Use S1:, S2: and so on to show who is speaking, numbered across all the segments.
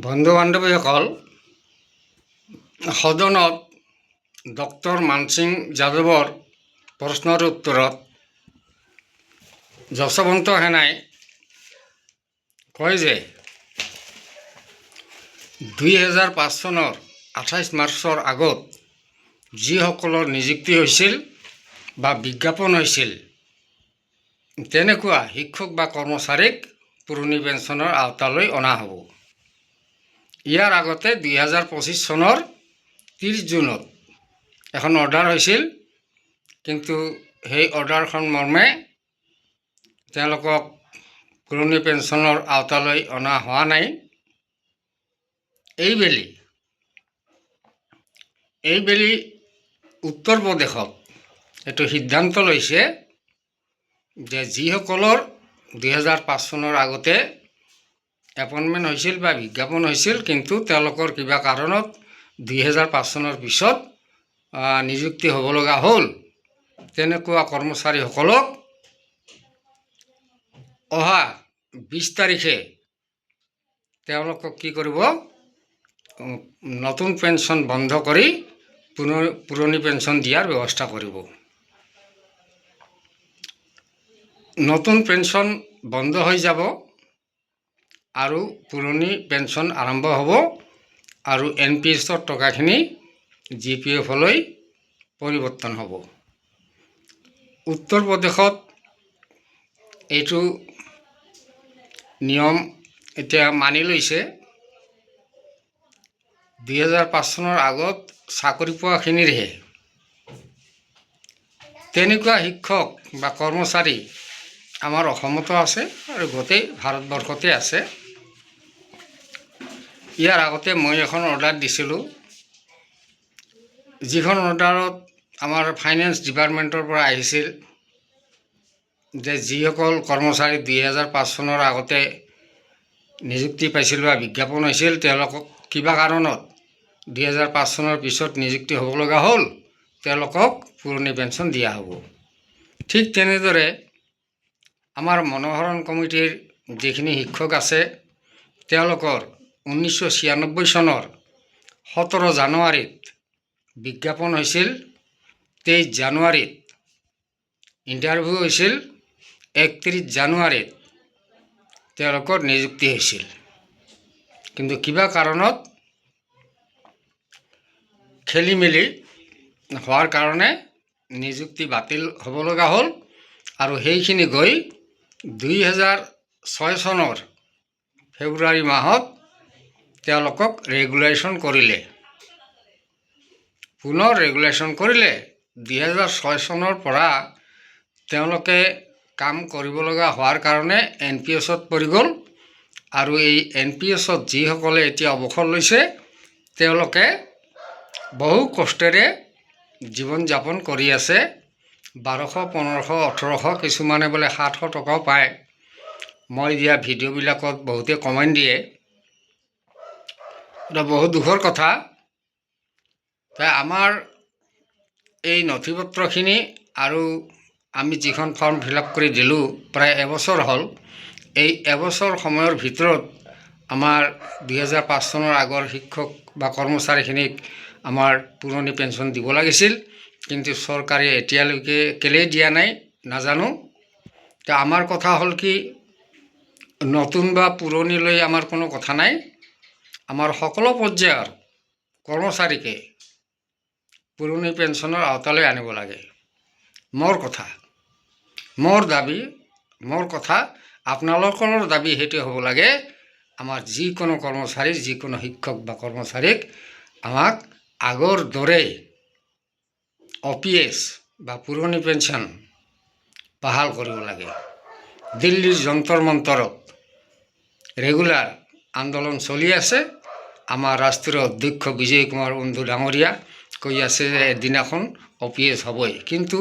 S1: বন্ধু বান্ধৱীসকল, সদনত ডক্টৰ মানসিং যাদৱৰ প্ৰশ্নৰ উত্তৰত যশৱন্ত সেনাই কয় যে 2005 চনৰ 28 মাৰ্চৰ আগত যিসকলৰ নিযুক্তি হৈছিল বা বিজ্ঞাপন হৈছিল তেনেকুৱা শিক্ষক বা কৰ্মচাৰীক পুৰণি পেঞ্চনৰ আওতালৈ অনা হ'ব। ইয়াৰ আগতে 2025 চনৰ 30 জুনত এখন অৰ্ডাৰ হৈছিল, কিন্তু সেই অৰ্ডাৰখন মৰ্মে তেওঁলোকক পুৰণি পেঞ্চনৰ আওতালৈ অনা হোৱা নাই। এইবেলি উত্তৰ প্ৰদেশত এইটো সিদ্ধান্ত লৈছে যে যিসকলৰ 2005 চনৰ আগতে এপইণ্টমেণ্ট হৈছিল বা বিজ্ঞাপন হৈছিল, কিন্তু তেওঁলোকৰ কিবা কাৰণত 2005 চনৰ পিছত নিযুক্তি হ'ব লগা হ'ল, তেনেকুৱা কৰ্মচাৰীসকলক অহা 20 তাৰিখে তেওঁলোকক কি কৰিব, নতুন পেঞ্চন বন্ধ কৰি পুৰণি পেঞ্চন দিয়াৰ ব্যৱস্থা কৰিব। নতুন পেঞ্চন বন্ধ হৈ যাব আৰু পুৰণি পেঞ্চন আৰম্ভ হ'ব, আৰু NPS-ৰ টকাখিনি GPF-লৈ পৰিৱৰ্তন হ'ব। উত্তৰ প্ৰদেশত এইটো নিয়ম এতিয়া মানি লৈছে। 2005 চনৰ আগত চাকৰি পোৱাখিনিৰহে। তেনেকুৱা শিক্ষক বা কৰ্মচাৰী আমাৰ অসমতো আছে আৰু গোটেই ভাৰতবৰ্ষতে আছে। ইয়াৰ আগতে মই এখন অৰ্ডাৰ দিছিলোঁ, যিখন অৰ্ডাৰত আমাৰ ফাইনেন্স ডিপাৰ্টমেণ্টৰ পৰা আহিছিল যে যিসকল কৰ্মচাৰী 2005 চনৰ আগতে নিযুক্তি পাইছিল বা বিজ্ঞাপন হৈছিল, তেওঁলোকক কিবা কাৰণত 2005 চনৰ পিছত নিযুক্তি হ'ব লগা হ'ল, তেওঁলোকক পুৰণি পেঞ্চন দিয়া হ'ব। ঠিক তেনেদৰে আমাৰ মনোহৰণ কমিটিৰ যিখিনি শিক্ষক আছে, তেওঁলোকৰ 1996 চনৰ 17 জানুৱাৰীত বিজ্ঞাপন হৈছিল, 23 জানুৱাৰীত ইণ্টাৰভিউ হৈছিল, 31 জানুৱাৰীত তেওঁলোকৰ নিযুক্তি হৈছিল, কিন্তু কিবা কাৰণত খেলি মেলি হোৱাৰ কাৰণে নিযুক্তি বাতিল হ'ব লগা হ'ল, আৰু সেইখিনি গৈ 2006 চনৰ ফেব্ৰুৱাৰী মাহত তেওঁলোকক ৰেগুলেশ্যন কৰিলে। পুনৰ ৰেগুলেশ্যন কৰিলে 2006 চনৰ পৰা তেওঁলোকে কাম কৰিব লগা হোৱাৰ কাৰণে NPS-ত পৰি গ'ল, আৰু এই NPS-ত যিসকলে এতিয়া অৱসৰ লৈছে, তেওঁলোকে বহু কষ্টেৰে জীৱন যাপন কৰি আছে। 1200, 1500, 1800, কিছুমানে বোলে 700 টকাও পায়। মই দিয়া ভিডিঅ'বিলাকত বহুতে কমেণ্ট দিয়ে। এটা বহুত দুখৰ কথা। আমাৰ এই নথিপত্ৰখিনি আৰু আমি যিখন ফৰ্ম ফিল-আপ কৰি দিলোঁ, প্ৰায় এবছৰ হ'ল। এই এবছৰ সময়ৰ ভিতৰত আমাৰ 2005 চনৰ আগৰ শিক্ষক বা কৰ্মচাৰীখিনিক আমাৰ পুৰণি পেঞ্চন দিব লাগিছিল, কিন্তু চৰকাৰে এতিয়ালৈকে কেলেই দিয়া নাই নাজানো। আমাৰ কথা হ'ল কি, নতুন বা পুৰণিলৈ আমাৰ কোনো কথা নাই। আমাৰ সকলো পৰ্যায়ৰ কৰ্মচাৰীকে পুৰণি পেঞ্চনৰ আওতালৈ আনিব লাগে। মোৰ কথা, মোৰ দাবী, মোৰ কথা, আপোনালোকৰ দাবী সেইটো হ'ব লাগে। আমাৰ যিকোনো কৰ্মচাৰী, যিকোনো শিক্ষক বা কৰ্মচাৰীক আমাক আগৰ দৰে OPS বা পুৰণি পেঞ্চন বাহাল কৰিব লাগে। দিল্লীৰ যন্তৰ মন্তৰত ৰেগুলাৰ আন্দোলন চলি আছে। আমাৰ ৰাষ্ট্ৰীয় অধ্যক্ষ বিজয় কুমাৰ বন্ধু ডাঙৰীয়া কৈ আছে যে এদিনাখন OPS হ'বই, কিন্তু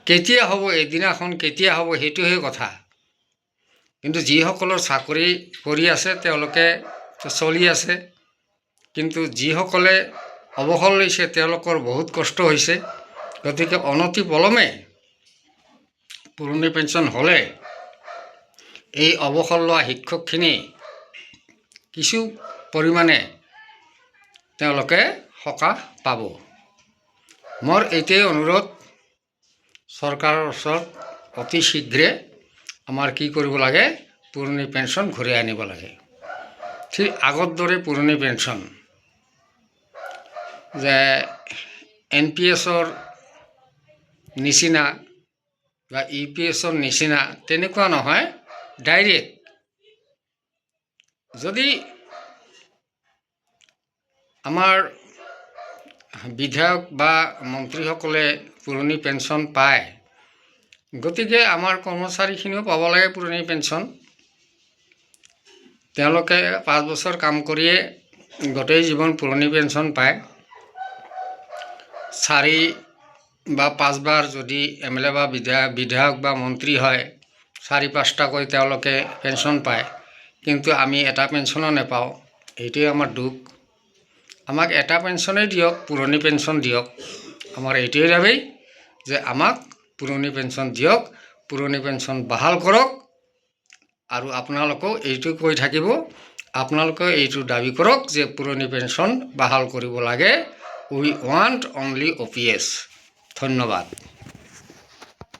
S1: কেতিয়া হ'ব, এদিনাখন কেতিয়া হ'ব সেইটোহে কথা। কিন্তু যিসকলৰ চাকৰি কৰি আছে তেওঁলোকে চলি আছে, কিন্তু যিসকলে অৱসৰ লৈছে তেওঁলোকৰ বহুত কষ্ট হৈছে। গতিকে অনতি পলমে পুৰণি পেঞ্চন হ'লে এই অৱসৰ লোৱা শিক্ষকখিনি কিছু পৰিমাণে তেওঁলোকে সকাহ পাব। মোৰ এইটোৱেই অনুৰোধ, চৰকাৰৰ ওচৰত অতি শীঘ্ৰে আমাৰ কি কৰিব লাগে, পুৰণি পেঞ্চন ঘূৰাই আনিব লাগে। ঠিক আগৰ দৰে পুৰণি পেঞ্চন যে NPSৰ নিচিনা বা EPSৰ নিচিনা তেনেকুৱা নহয়, ডাইৰেক্ট যদি আমাৰ বিধায়ক বা মন্ত্ৰীসকলে পুৰণি পেঞ্চন পায়, গতিকে আমাৰ কৰ্মচাৰীখিনিও পাব লাগে পুৰণি পেঞ্চন। তেওঁলোকে 5 বছৰ কাম কৰিয়ে গোটেই জীৱন পুৰণি পেঞ্চন পায়। 4 বা 5 বাৰ যদি MLA বা বিধায়ক বা মন্ত্ৰী হয়, 4-5টাকৈ তেওঁলোকে পেঞ্চন পায়, কিন্তু আমি এটা পেঞ্চনো নাপাওঁ। এইটোৱে আমাৰ দুখ। আমাক এটা পেঞ্চনেই দিয়ক, পুৰণি পেঞ্চন দিয়ক। আমাৰ এইটোৱে দাবী যে আমাক পুৰণি পেঞ্চন দিয়ক, পুৰণি পেঞ্চন বাহাল কৰক। আৰু আপোনালোকেও এইটো কৈ থাকিব, আপোনালোকে এইটো দাবী কৰক যে পুৰণি পেঞ্চন বাহাল কৰিব লাগে। উই ৱান্ট অনলি OPS। ধন্যবাদ।